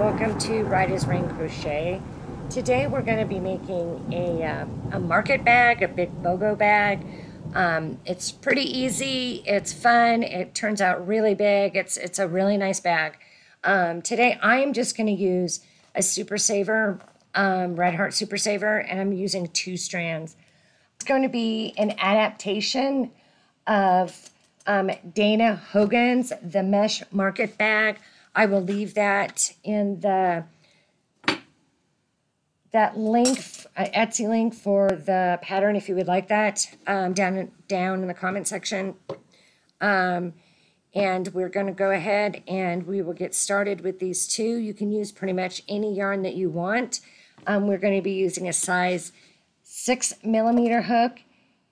welcome to Right as Rain Crochet. Today we're going to be making a market bag, a big BOGO bag. It's pretty easy, it's fun, it turns out really big, it's a really nice bag. Today I'm just going to use a Super Saver, Red Heart Super Saver, and I'm using 2 strands. It's going to be an adaptation of Dana Hogan's The Mesh Market Bag. I will leave that in that link, Etsy link for the pattern if you would like that, down in the comment section. And we're going to go ahead and we will get started with these 2. You can use pretty much any yarn that you want. We're going to be using a size 6mm hook,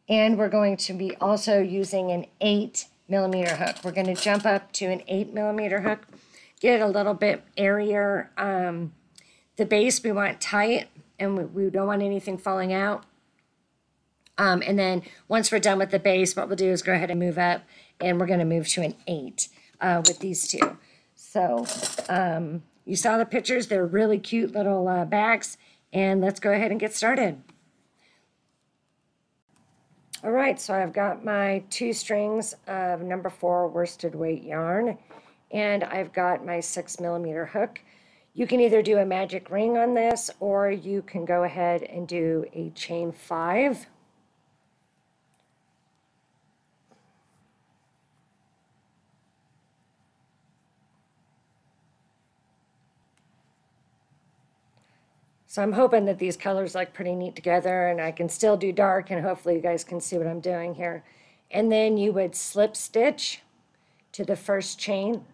and we're going to be also using an 8mm hook. We're going to jump up to an 8mm hook. Get a little bit airier. The base we want tight, and we don't want anything falling out. And then once we're done with the base, what we'll do is go ahead and move up, and we're going to move to an 8 with these 2. So you saw the pictures. They're really cute little bags, and let's go ahead and get started. All right, so I've got my 2 strings of number 4 worsted weight yarn, and I've got my 6mm hook. You can either do a magic ring on this, or you can go ahead and do a chain 5. So I'm hoping that these colors look pretty neat together, and I can still do dark, and hopefully you guys can see what I'm doing here. And then you would slip stitch to the first chain.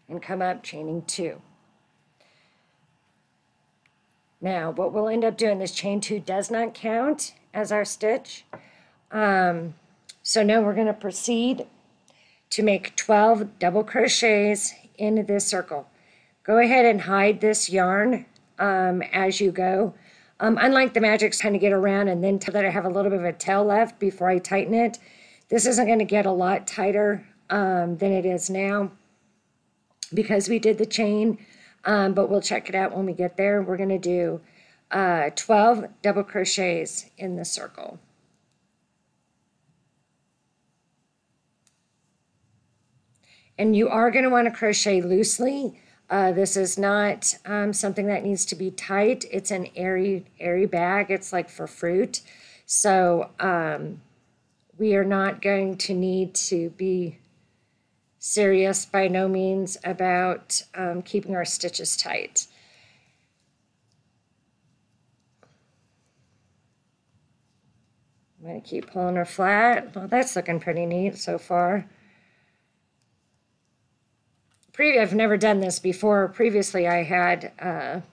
And come up chaining 2. Now what we'll end up doing, this chain 2 does not count as our stitch. So now we're going to proceed to make 12 double crochets into this circle. Go ahead and hide this yarn as you go. Unlike the magics, kind of get around and then that I have a little bit of a tail left before I tighten it. This isn't going to get a lot tighter than it is now, because we did the chain, but we'll check it out when we get there. We're going to do 12 double crochets in the circle. And you are going to want to crochet loosely. This is not something that needs to be tight. It's an airy bag. It's like for fruit. So we are not going to need to be serious by no means about keeping our stitches tight. I'm going to keep pulling her flat. Well, that's looking pretty neat so far. I've never done this before. Previously I had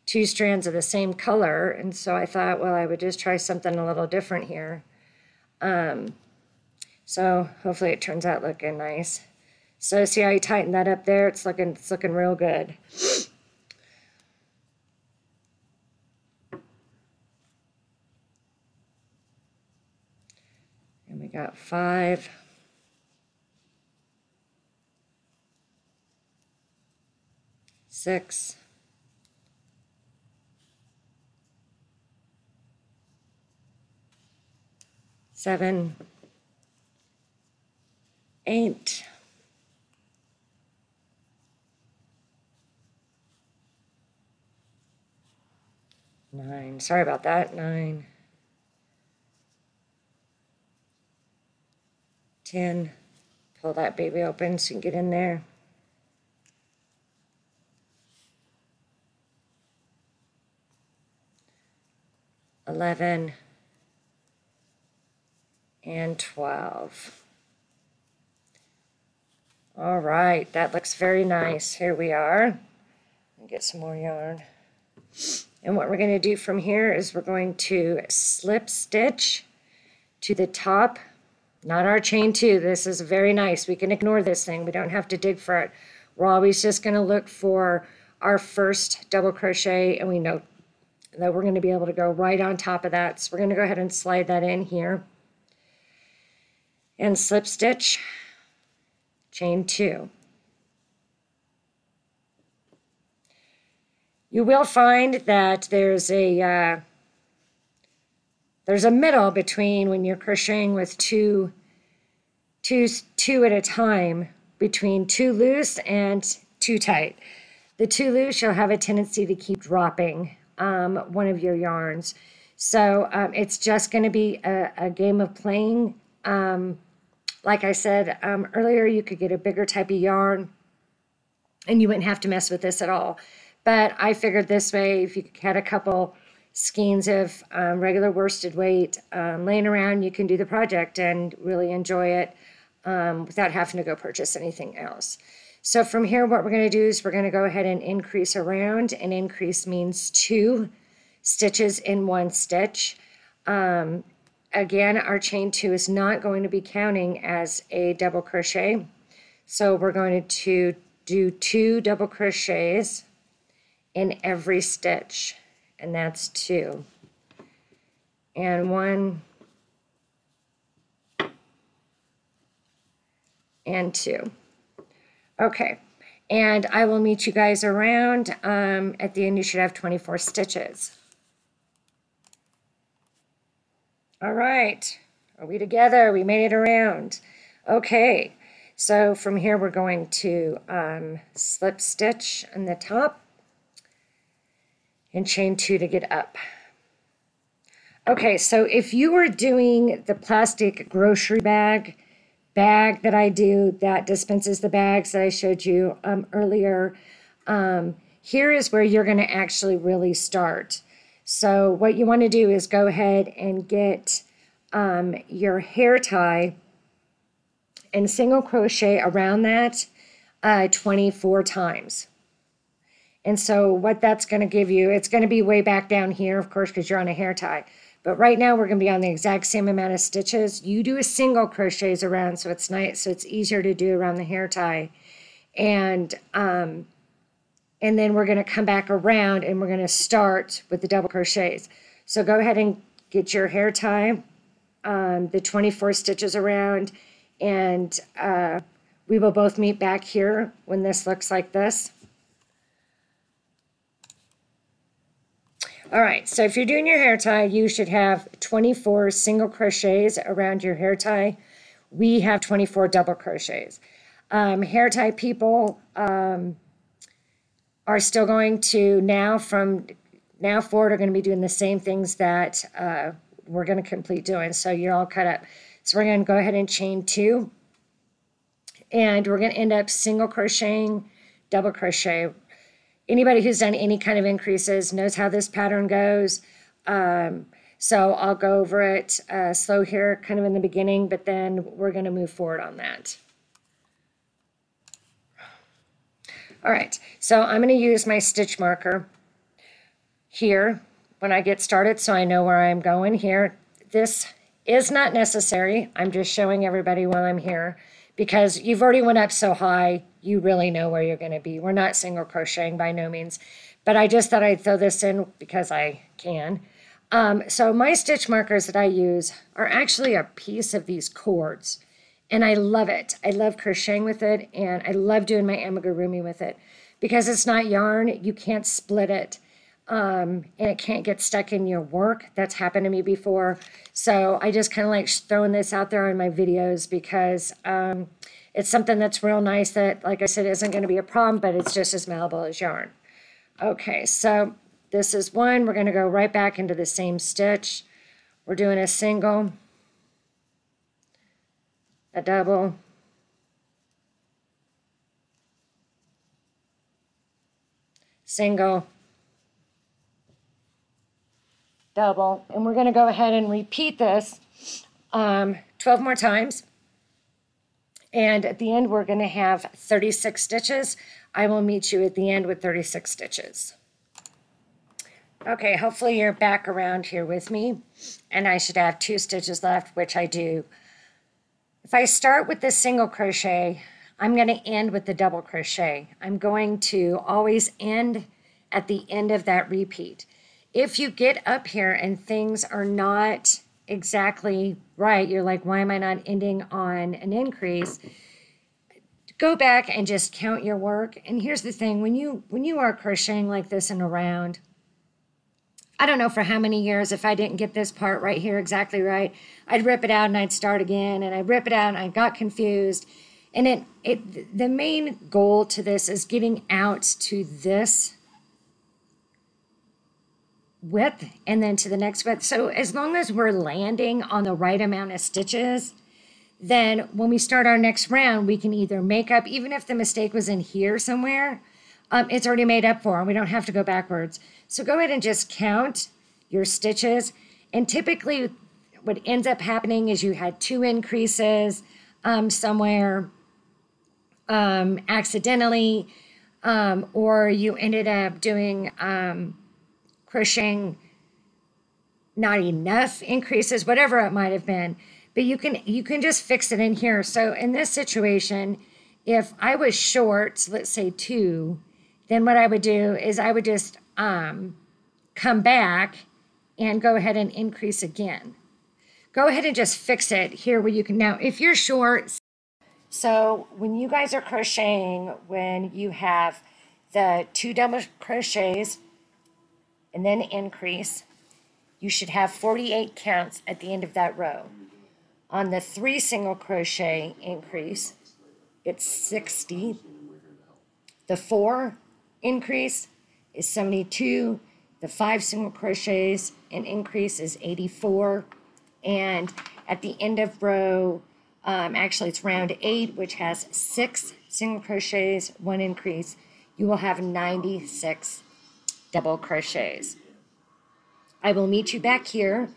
2 strands of the same color, and so I thought, well, I would just try something a little different here. So hopefully it turns out looking nice. So see how you tighten that up there? It's looking real good. And we got 5. 6. 7. 8. 9. Sorry about that. 9. 10. Pull that baby open so you can get in there. 11. And 12. All right, that looks very nice. Here we are. Get some more yarn. And what we're going to do from here is we're going to slip stitch to the top, not our chain 2. This is very nice. We can ignore this thing. We don't have to dig for it. We're always just going to look for our first double crochet, and we know that we're going to be able to go right on top of that. So we're going to go ahead and slide that in here and slip stitch, chain 2. You will find that there's a middle between when you're crocheting with two at a time, between too loose and too tight. The too loose, you'll have a tendency to keep dropping one of your yarns. So it's just going to be a game of playing. Like I said earlier, you could get a bigger type of yarn and you wouldn't have to mess with this at all. But I figured this way, if you had a couple skeins of regular worsted weight laying around, you can do the project and really enjoy it without having to go purchase anything else. So from here, what we're going to do is we're going to go ahead and increase around, and increase means 2 stitches in 1 stitch. Again, our chain 2 is not going to be counting as a double crochet. So we're going to do 2 double crochets in every stitch, and that's 2. And 1 and 2. Okay, and I will meet you guys around. At the end, you should have 24 stitches. All right, are we together? We made it around. Okay, so from here, we're going to slip stitch on the top and chain 2 to get up. Okay, so if you were doing the plastic grocery bag that I do that dispenses the bags that I showed you earlier, here is where you're going to actually really start. So what you want to do is go ahead and get your hair tie and single crochet around that 24 times. And so what that's going to give you, it's going to be way back down here, of course, because you're on a hair tie. But right now we're going to be on the exact same amount of stitches. You do a single crochets around, so it's nice, so it's easier to do around the hair tie. And then we're going to come back around and we're going to start with the double crochets. So go ahead and get your hair tie, the 24 stitches around, and we will both meet back here when this looks like this. All right, so if you're doing your hair tie, you should have 24 single crochets around your hair tie. We have 24 double crochets. Hair tie people are still going to, from now forward, are going to be doing the same things that we're going to complete doing. So you're all cut up. So we're going to go ahead and chain 2. And we're going to end up single crocheting, double crochet. Anybody who's done any kind of increases knows how this pattern goes. So I'll go over it slow here kind of in the beginning, but then we're going to move forward on that. All right, so I'm going to use my stitch marker here when I get started so I know where I'm going here. This is not necessary. I'm just showing everybody while I'm here because you've already went up so high, you really know where you're going to be. We're not single crocheting by no means, but I just thought I'd throw this in because I can. So my stitch markers that I use are actually a piece of these cords, and I love it. I love crocheting with it, and I love doing my amigurumi with it because it's not yarn. You can't split it, and it can't get stuck in your work. That's happened to me before. So I just kind of like throwing this out there in my videos because it's something that's real nice that, like I said, isn't going to be a problem, but it's just as malleable as yarn. Okay, so this is one. We're going to go right back into the same stitch. We're doing a single, a double, single, double, and we're going to go ahead and repeat this 12 more times. And at the end, we're going to have 36 stitches. I will meet you at the end with 36 stitches. Okay, hopefully you're back around here with me, and I should have 2 stitches left, which I do. If I start with the single crochet, I'm going to end with the double crochet. I'm going to always end at the end of that repeat. if you get up here and things are not exactly right, you're like, why am I not ending on an increase? Go back and just count your work. And here's the thing, when you are crocheting like this in a round, I don't know for how many years, if I didn't get this part right here exactly right, I'd rip it out and I'd start again, and I'd rip it out and I got confused. And the main goal to this is getting out to this width and then to the next width. So as long as we're landing on the right amount of stitches, then when we start our next round, we can either make up, even if the mistake was in here somewhere, it's already made up for, and we don't have to go backwards. So go ahead and just count your stitches. And typically what ends up happening is you had 2 increases somewhere accidentally, or you ended up doing crocheting not enough increases, whatever it might have been. But you can just fix it in here. So in this situation, if I was short, let's say 2, then what I would do is I would just come back and go ahead and increase again. Go ahead and just fix it here where you can. Now, if you're short, so when you guys are crocheting, when you have the 2 double crochets and then increase, you should have 48 counts at the end of that row. On the 3 single crochet increase, it's 60. The 4 increase is 72. The 5 single crochets and increase is 84. And at the end of row, actually it's round 8, which has 6 single crochets, 1 increase, you will have 96 double crochets. I will meet you back here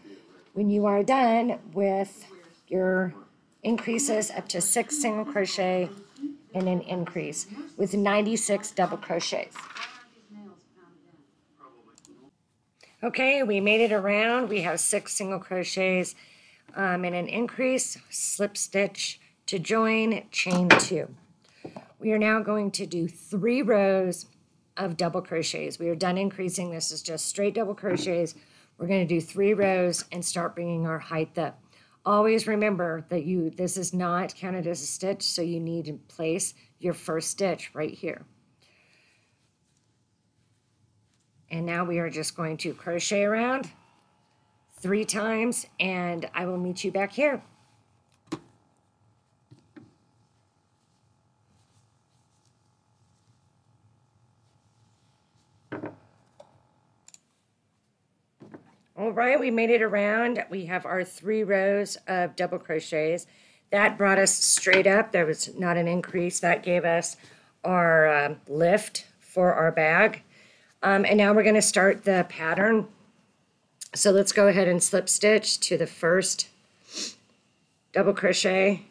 when you are done with your increases up to 6 single crochet and an increase with 96 double crochets. Okay, we made it around. We have 6 single crochets and an increase, slip stitch to join, chain 2. We are now going to do 3 rows of double crochets. We are done increasing. This is just straight double crochets. We're going to do 3 rows and start bringing our height up. Always remember that this is not counted as a stitch, so you need to place your first stitch right here. And now we are just going to crochet around 3 times, and I will meet you back here. All right, we made it around. We have our 3 rows of double crochets. That brought us straight up. There was not an increase. That gave us our lift for our bag. And now we're going to start the pattern. So let's go ahead and slip stitch to the first double crochet.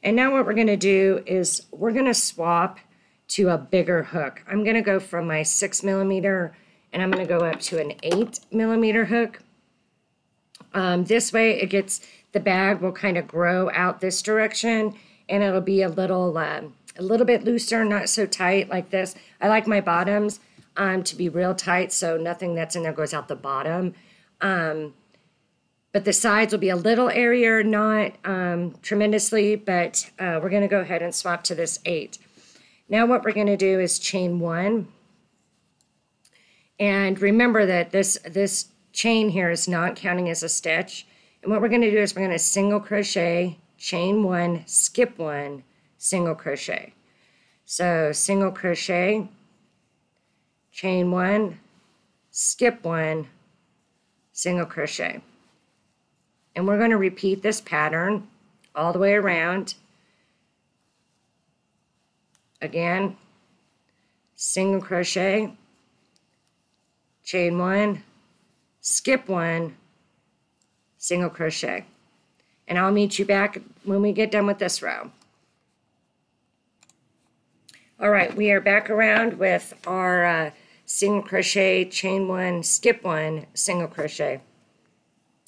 And now what we're going to do is we're going to swap to a bigger hook. I'm going to go from my 6 millimeter and I'm going to go up to an 8 millimeter hook. This way it gets, the bag will kind of grow out this direction, and it'll be a little bit looser, not so tight like this. I like my bottoms to be real tight, so nothing that's in there goes out the bottom. But the sides will be a little airier, not tremendously, but we're going to go ahead and swap to this 8. Now what we're going to do is chain 1. And remember that this chain here is not counting as a stitch. And what we're going to do is we're going to single crochet, chain 1, skip 1, single crochet. So single crochet, chain 1, skip 1, single crochet. And we're going to repeat this pattern all the way around. Again, single crochet, chain 1, skip 1, single crochet. And I'll meet you back when we get done with this row. All right, we are back around with our single crochet, chain 1, skip 1, single crochet.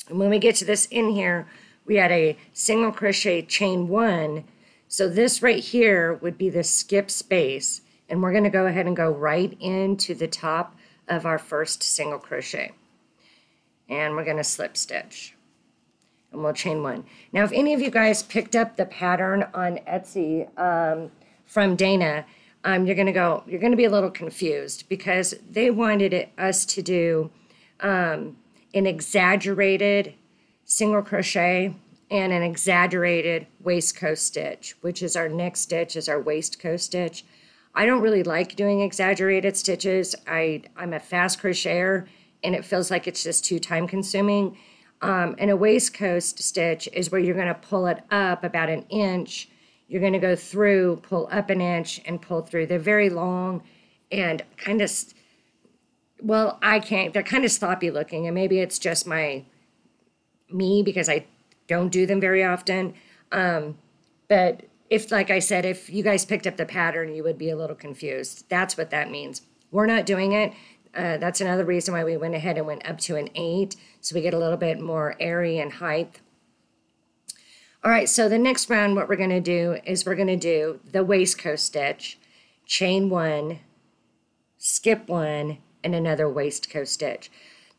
And when we get to this in here, we had a single crochet, chain 1. So this right here would be the skip space. And we're going to go ahead and go right into the top of our first single crochet. and we're going to slip stitch. And we'll chain one. Now, if any of you guys picked up the pattern on Etsy from Dana, you're going to be a little confused because they wanted us to do an exaggerated single crochet and an exaggerated waistcoat stitch, which is our next stitch, is our waistcoat stitch. I don't really like doing exaggerated stitches. I'm a fast crocheter, and it feels like it's just too time consuming. And a waistcoat stitch is where you're going to pull it up about an inch. You're going to go through, pull up an inch, and pull through. They're very long and kind of, well, they're kind of sloppy looking, and maybe it's just me because I don't do them very often. But if, like I said, if you guys picked up the pattern, you would be a little confused. That's what that means. We're not doing it. That's another reason why we went ahead and went up to an 8, so we get a little bit more airy in height. All right, so the next round, what we're going to do is we're going to do the waistcoat stitch, chain 1, skip 1, and another waistcoat stitch.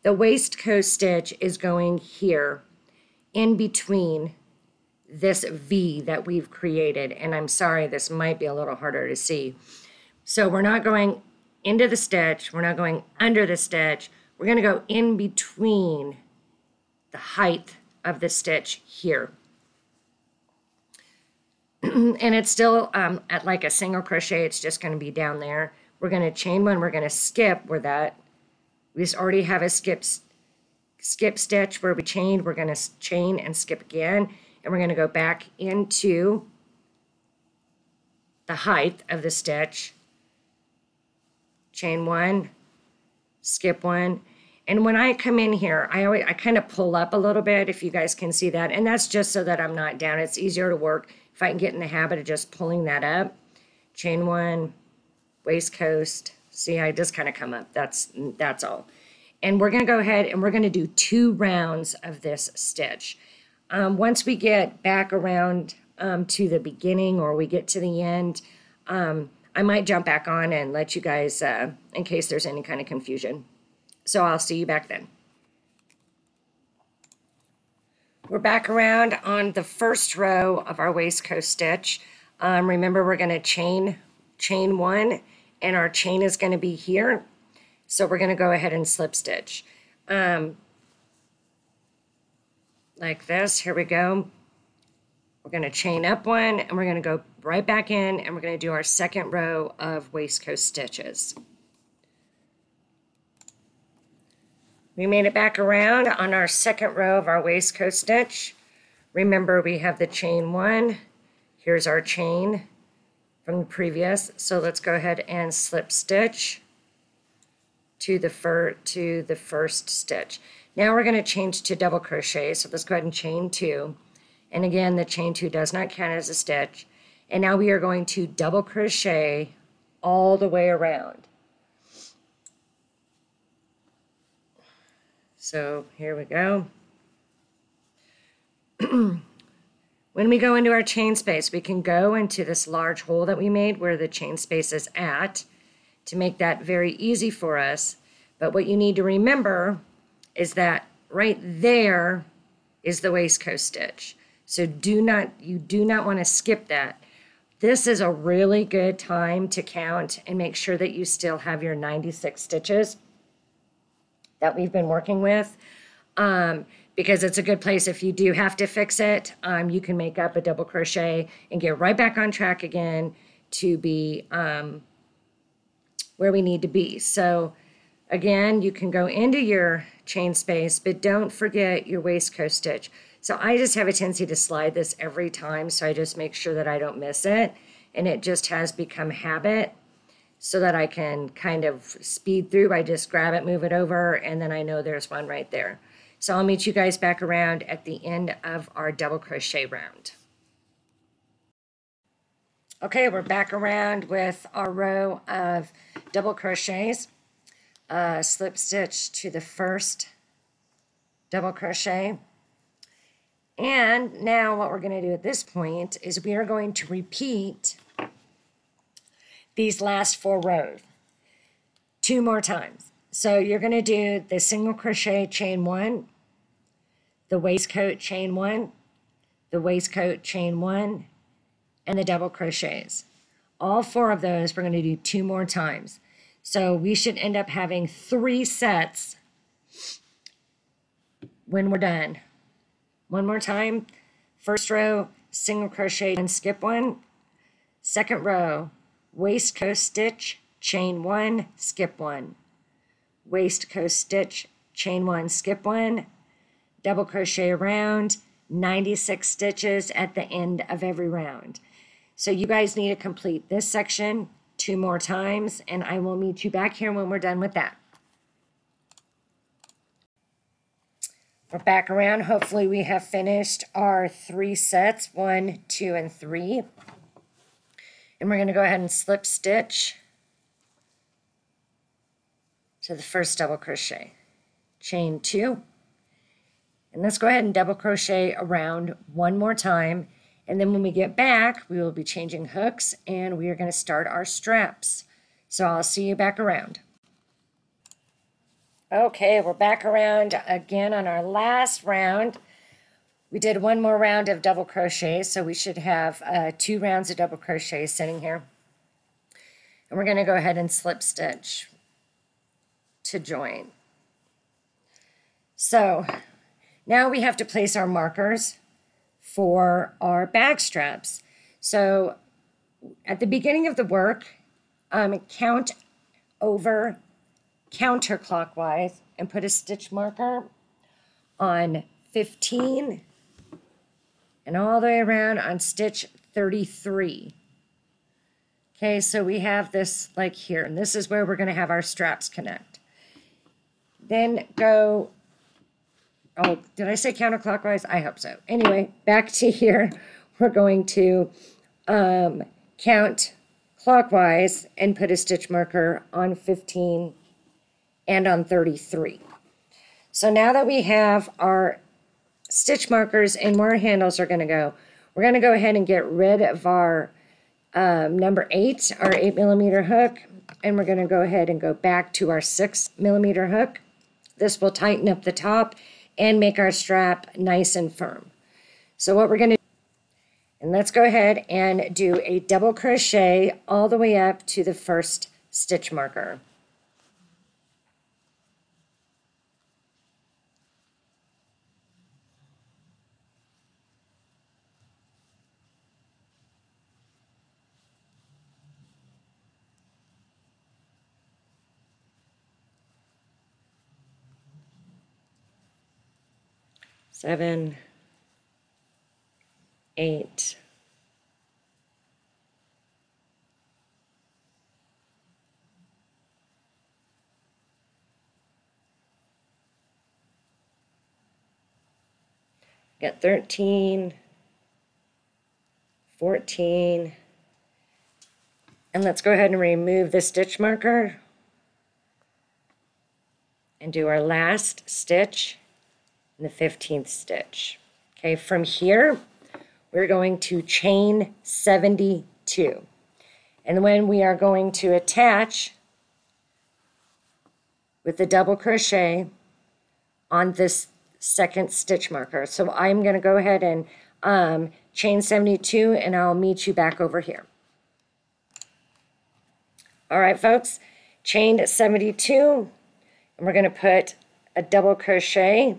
The waistcoat stitch is going here in between this V that we've created, and I'm sorry, this might be a little harder to see. So we're not going into the stitch, we're not going under the stitch, we're going to go in between the height of the stitch here. And it's still at like a single crochet, it's just going to be down there. We're going to chain 1, we're going to skip where we just already have a skip stitch where we chained. We're going to chain and skip again, and we're going to go back into the height of the stitch, chain 1, skip 1. And when I come in here, I kind of pull up a little bit, if you guys can see that, and that's just so that I'm not down. It's easier to work if I can get in the habit of just pulling that up. Chain 1, waistcoat. See, I just kind of come up. That's all. And we're going to go ahead and we're going to do 2 rounds of this stitch. Once we get back around to the beginning, or we get to the end, I might jump back on and let you guys, in case there's any kind of confusion. So I'll see you back then. We're back around on the first row of our waistcoat stitch. Remember, we're going to chain 1, and our chain is going to be here. So we're going to go ahead and slip stitch. Like this. Here we go. We're going to chain up 1, and we're going to go right back in, and we're going to do our second row of waistcoat stitches. We made it back around on our second row of our waistcoat stitch. Remember, we have the chain 1. Here's our chain from the previous. So let's go ahead and slip stitch to the first stitch. Now we're going to change to double crochet. So let's go ahead and chain 2. And again, the chain 2 does not count as a stitch. And now we are going to double crochet all the way around. So here we go. When we go into our chain space, we can go into this large hole that we made where the chain space is at to make that very easy for us. But what you need to remember is that right there is the waistcoat stitch. So you do not want to skip that. This is a really good time to count and make sure that you still have your 96 stitches that we've been working with, because it's a good place. If you do have to fix it, you can make up a double crochet and get right back on track again to be where we need to be. So again, you can go into your chain space, but don't forget your waistcoat stitch. So I just have a tendency to slide this every time, so I just make sure that I don't miss it, and it just has become habit, so that I can kind of speed through. I just grab it, move it over, and then I know there's one right there. So I'll meet you guys back around at the end of our double crochet round. Okay, we're back around with our row of double crochets. Slip stitch to the first double crochet. And now what we're going to do at this point is we are going to repeat these last 4 rows 2 more times. So you're going to do the single crochet chain 1, the waistcoat chain 1, the waistcoat chain 1, and the double crochets. All 4 of those we're going to do 2 more times. So we should end up having 3 sets when we're done. One more time. First row, single crochet and skip 1. Second row, waistcoat stitch, chain 1, skip 1. Waistcoat stitch, chain 1, skip 1. Double crochet around, 96 stitches at the end of every round. So you guys need to complete this section 2 more times, and I will meet you back here when we're done with that. We're back around. Hopefully we have finished our 3 sets, 1, 2, and 3. And we're going to go ahead and slip stitch to the first double crochet. Chain 2. And let's go ahead and double crochet around 1 more time. And then when we get back, we will be changing hooks and we are going to start our straps. So I'll see you back around. Okay, we're back around again on our last round. We did 1 more round of double crochet, so we should have 2 rounds of double crochet sitting here. And we're going to go ahead and slip stitch to join. So now we have to place our markers for our bag straps. So at the beginning of the work, count over counterclockwise and put a stitch marker on 15 and all the way around on stitch 33. Okay, so we have this like here, and this is where we're going to have our straps connect. Then go, oh, did I say counterclockwise? I hope so. Anyway, back to here. We're going to count clockwise and put a stitch marker on 15 and on 33. So now that we have our stitch markers and where our handles are going to go, we're going to go ahead and get rid of our number 8, our 8mm hook, and we're going to go ahead and go back to our 6mm hook. This will tighten up the top and make our strap nice and firm. So what we're going to do, and let's go ahead and do a double crochet all the way up to the first stitch marker. Seven, 8, 13, 14, and let's go ahead and remove the stitch marker and do our last stitch in the 15th stitch. Okay, from here, we're going to chain 72. And when we are going to attach with the double crochet on this second stitch marker. So I'm going to go ahead and chain 72 and I'll meet you back over here. All right, folks, chained 72, and we're going to put a double crochet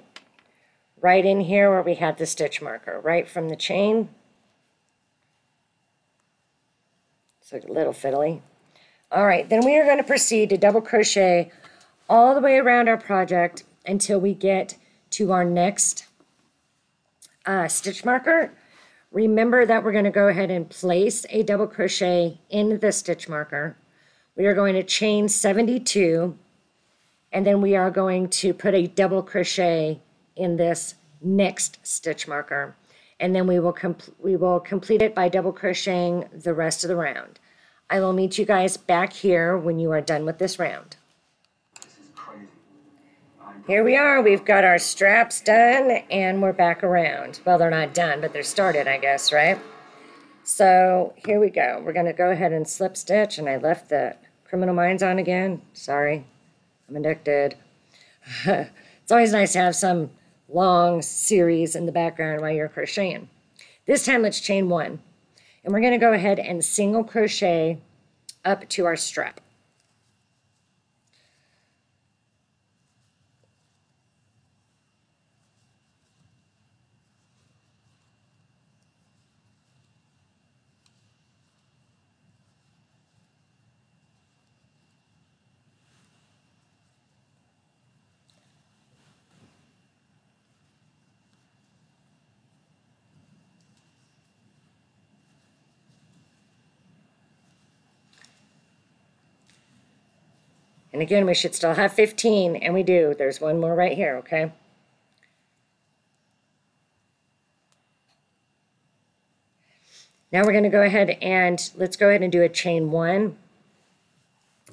right in here where we had the stitch marker, right from the chain. It's a little fiddly. All right, then we are going to proceed to double crochet all the way around our project until we get to our next stitch marker. Remember that we're going to go ahead and place a double crochet in the stitch marker. We are going to chain 72, and then we are going to put a double crochet in this next stitch marker, and then we will complete it by double crocheting the rest of the round. I will meet you guys back here when you are done with this round. Here we are, we've got our straps done and we're back around. Well, they're not done, but they're started, I guess, right? So here we go. We're going to go ahead and slip stitch, and I left the Criminal Minds on again. Sorry. I'm addicted. It's always nice to have some long series in the background while you're crocheting. This time, let's chain 1. And we're going to go ahead and single crochet up to our strap. And again, we should still have 15, and we do. There's one more right here, okay? Now we're going to go ahead and let's go ahead and do a chain 1.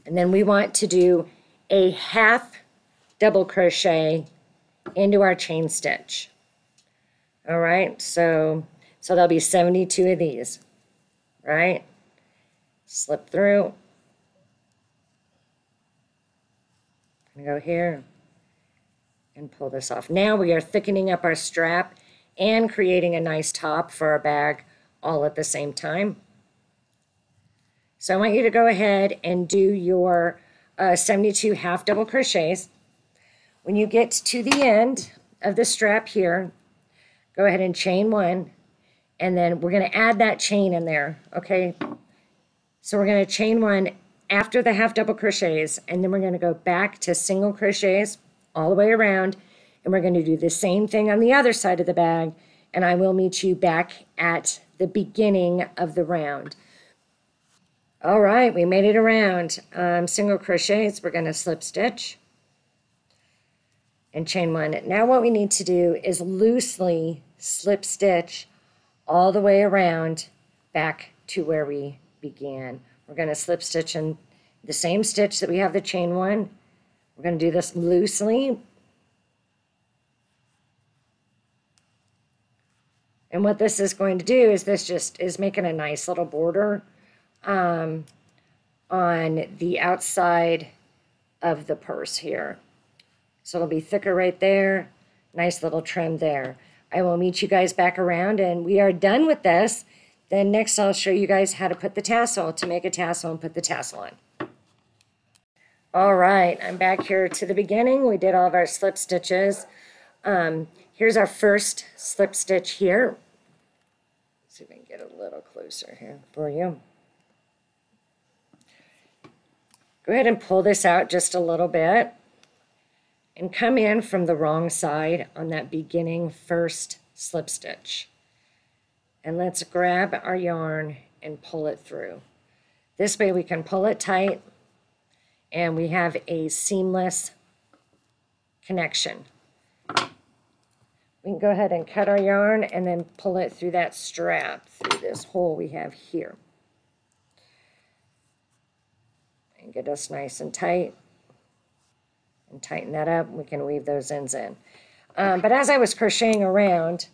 And then we want to do a half double crochet into our chain stitch. All right, so there'll be 72 of these, right? Slip through. I'm going to go here and pull this off. Now we are thickening up our strap and creating a nice top for our bag all at the same time. So I want you to go ahead and do your 72 half double crochets. When you get to the end of the strap here, go ahead and chain 1, and then we're going to add that chain in there, okay? So we're going to chain 1 after the half double crochets, and then we're going to go back to single crochets all the way around, and we're going to do the same thing on the other side of the bag, and I will meet you back at the beginning of the round. All right, we made it around. Single crochets, we're going to slip stitch and chain 1. Now what we need to do is loosely slip stitch all the way around back to where we began. We're going to slip stitch in the same stitch that we have the chain 1. We're going to do this loosely. And what this is going to do is this just is making a nice little border on the outside of the purse here. So it'll be thicker right there, nice little trim there. I will meet you guys back around, and we are done with this. Then next I'll show you guys how to put the tassel, to make a tassel and put the tassel on. All right, I'm back here to the beginning. We did all of our slip stitches. Here's our first slip stitch here. Let's see if we can get a little closer here for you. Go ahead and pull this out just a little bit and come in from the wrong side on that beginning first slip stitch. And let's grab our yarn and pull it through. This way we can pull it tight and we have a seamless connection. We can go ahead and cut our yarn and then pull it through that strap, through this hole we have here. And get us nice and tight. And tighten that up. We can weave those ends in. But as I was crocheting around,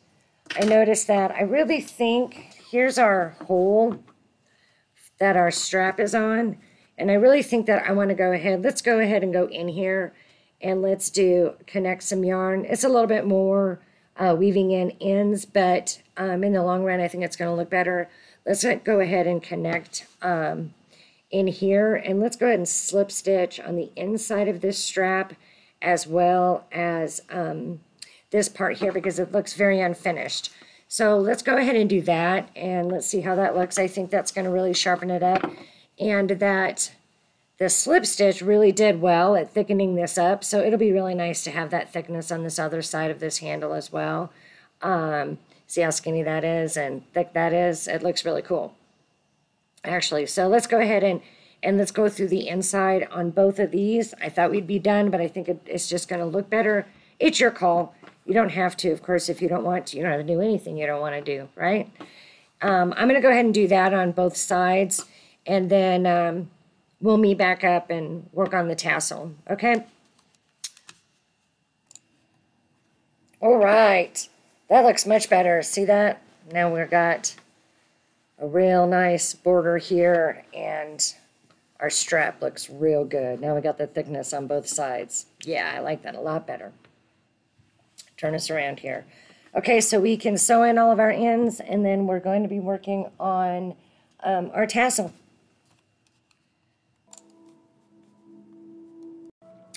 I noticed that I really think, here's our hole that our strap is on, and I really think that I want to go ahead, let's go ahead and go in here, and let's connect some yarn. It's a little bit more weaving in ends, but in the long run, I think it's going to look better. Let's go ahead and connect in here, and let's go ahead and slip stitch on the inside of this strap as well as this part here, because it looks very unfinished. So let's go ahead and do that, and let's see how that looks. I think that's going to really sharpen it up, and that the slip stitch really did well at thickening this up, so it'll be really nice to have that thickness on this other side of this handle as well. See how skinny that is and thick that is? It looks really cool, actually. So let's go ahead and let's go through the inside on both of these. I thought we'd be done, but I think it's just going to look better. It's your call. You don't have to, of course, if you don't want to. You don't have to do anything you don't want to do, right? I'm going to go ahead and do that on both sides, and then we'll meet back up and work on the tassel, okay? All right. That looks much better. See that? Now we've got a real nice border here, and our strap looks real good. Now we got the thickness on both sides. Yeah, I like that a lot better. Turn us around here. Okay, so we can sew in all of our ends, and then we're going to be working on our tassel.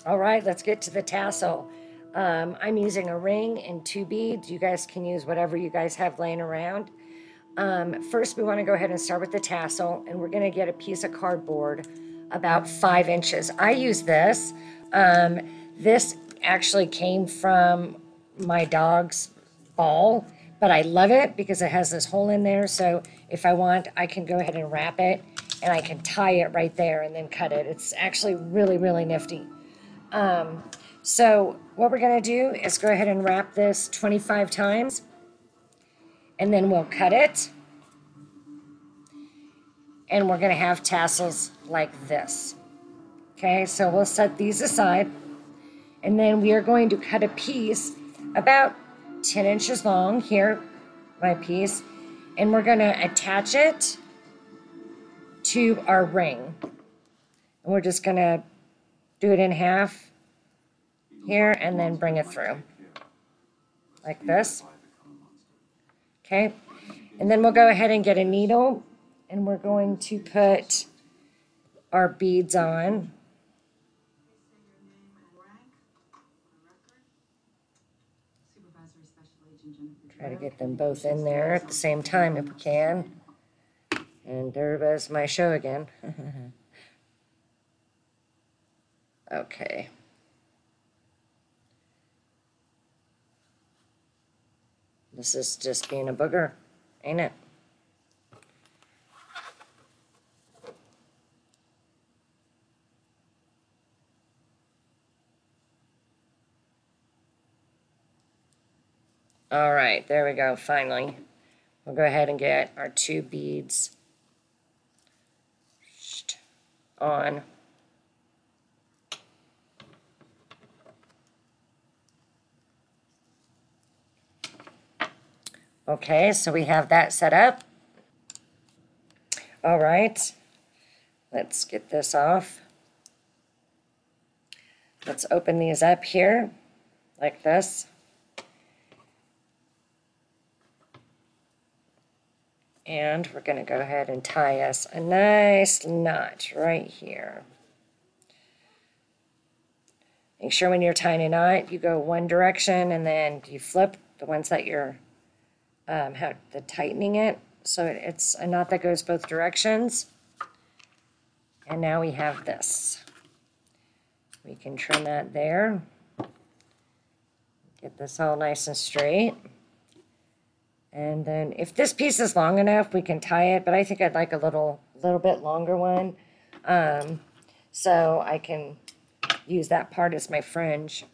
All right, let's get to the tassel. I'm using a ring and 2 beads. You guys can use whatever you guys have laying around. First, we want to go ahead and start with the tassel, and we're going to get a piece of cardboard about 5 inches. I use this. This actually came from my dog's ball, but I love it because it has this hole in there. So if I want, I can go ahead and wrap it, and I can tie it right there and then cut it. It's actually really, really nifty. So what we're going to do is go ahead and wrap this 25 times, and then we'll cut it. And we're going to have tassels like this. Okay, so we'll set these aside. And then we are going to cut a piece about 10 inches long. Here, my piece. And we're going to attach it to our ring. And we're just going to do it in half here and then bring it through. Like this. Okay, and then we'll go ahead and get a needle. And we're going to put our beads on. Try to get them both in there at the same time if we can. And there goes my show again. Okay. This is just being a booger, ain't it? All right, there we go, finally. We'll go ahead and get our 2 beads on. Okay, so we have that set up. All right, let's get this off. Let's open these up here like this. And we're going to go ahead and tie us a nice knot right here. Make sure when you're tying a knot, you go one direction and then you flip the ones that you're tightening it. So it's a knot that goes both directions. And now we have this. We can trim that there. Get this all nice and straight. And then if this piece is long enough, we can tie it, but I think I'd like a little bit longer one. So I can use that part as my fringe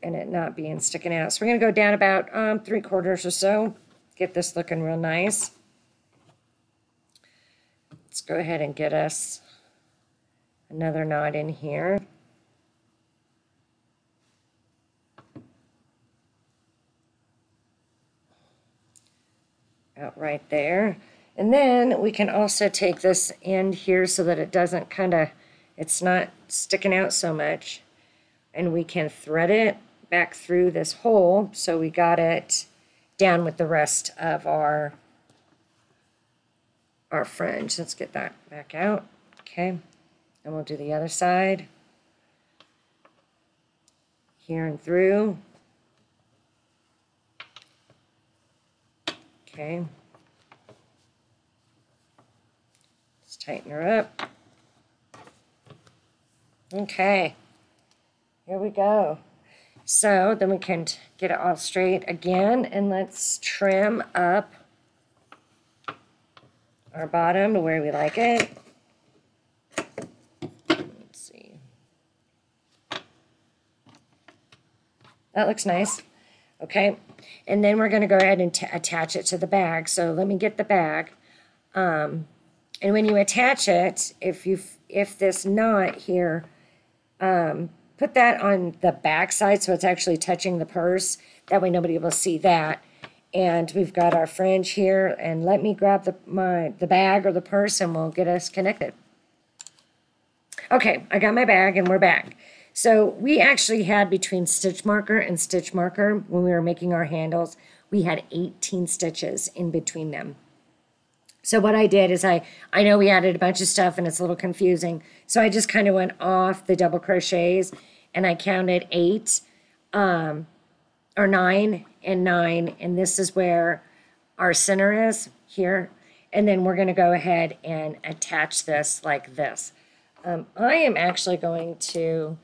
and it not being sticking out. So we're going to go down about 3/4 or so. Get this looking real nice. Let's go ahead and get us another knot in here. Out right there. And then we can also take this end here so that it doesn't it's not sticking out so much. And we can thread it back through this hole so we got it down with the rest of our fringe. Let's get that back out. Okay. And we'll do the other side. Here and through. Okay. Let's tighten her up. Okay. Here we go. So then we can get it all straight again, and let's trim up our bottom to where we like it. Let's see. That looks nice. Okay. And then we're going to go ahead and attach it to the bag. So let me get the bag. And when you attach it, if this knot here, put that on the back side so it's actually touching the purse. That way nobody will see that. And we've got our fringe here, and let me grab the bag or the purse and we'll get us connected. Okay, I got my bag and we're back. So we actually had between stitch marker and stitch marker when we were making our handles, we had 18 stitches in between them. So what I did is I know we added a bunch of stuff and it's a little confusing. So I just kind of went off the double crochets and I counted 8 or 9 and 9. And this is where our center is here. And then we're going to go ahead and attach this like this. I am actually going to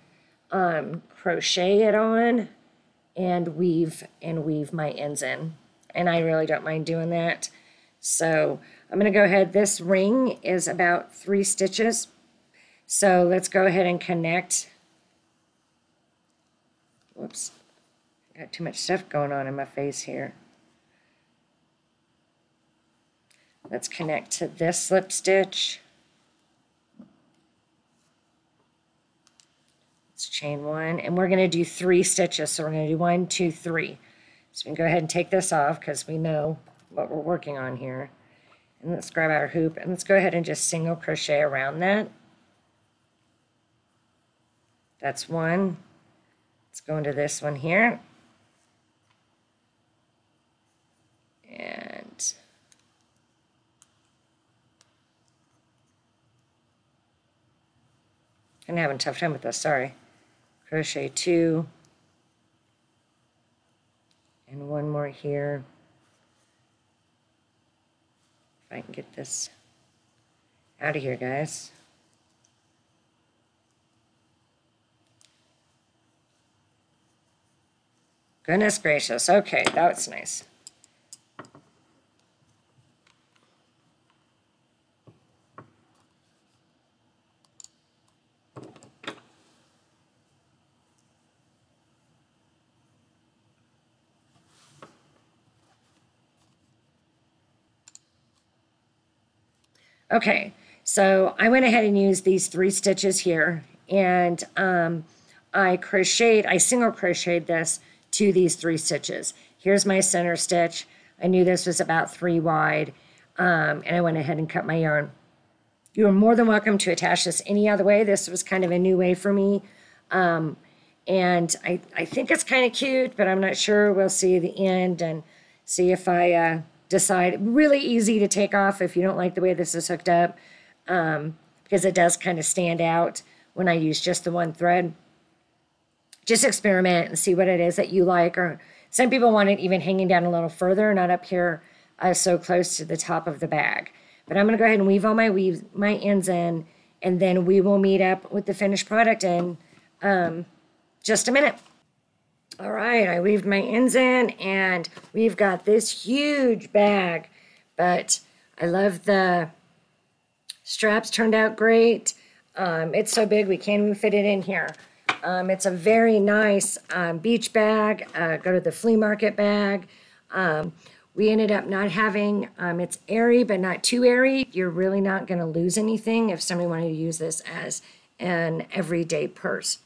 crochet it on and weave my ends in. And I really don't mind doing that. So I'm going to go ahead. This ring is about 3 stitches. So let's go ahead and connect. Whoops. Got too much stuff going on in my face here. Let's connect to this slip stitch. Let's chain 1, and we're going to do 3 stitches. So we're going to do 1, 2, 3. So we can go ahead and take this off because we know what we're working on here. And let's grab our hoop and let's go ahead and just single crochet around that. That's 1. Let's go into this one here. And I'm having a tough time with this, sorry. Crochet 2. And 1 more here. If I can get this out of here, guys. Goodness gracious. Okay, that's nice. Okay, so I went ahead and used these 3 stitches here, and I single crocheted this to these 3 stitches. Here's my center stitch. I knew this was about 3 wide, and I went ahead and cut my yarn. You are more than welcome to attach this any other way. This was kind of a new way for me, and I think it's kind of cute, but I'm not sure. We'll see the end and see if I decide. Really easy to take off if you don't like the way this is hooked up, because it does kind of stand out when I use just the 1 thread. Just experiment and see what it is that you like. Or some people want it even hanging down a little further, not up here so close to the top of the bag. But I'm going to go ahead and weave all my ends in, and then we will meet up with the finished product in just a minute. All right, I weaved my ends in, and we've got this huge bag, but I love the straps, turned out great. It's so big we can't even fit it in here. It's a very nice beach bag, go to the flea market bag. We ended up not having, it's airy but not too airy. You're really not going to lose anything if somebody wanted to use this as an everyday purse.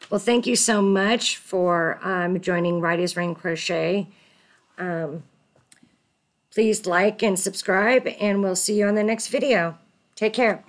Well, thank you so much for joining Ridey's Rain Crochet. Please like and subscribe, and we'll see you on the next video. Take care.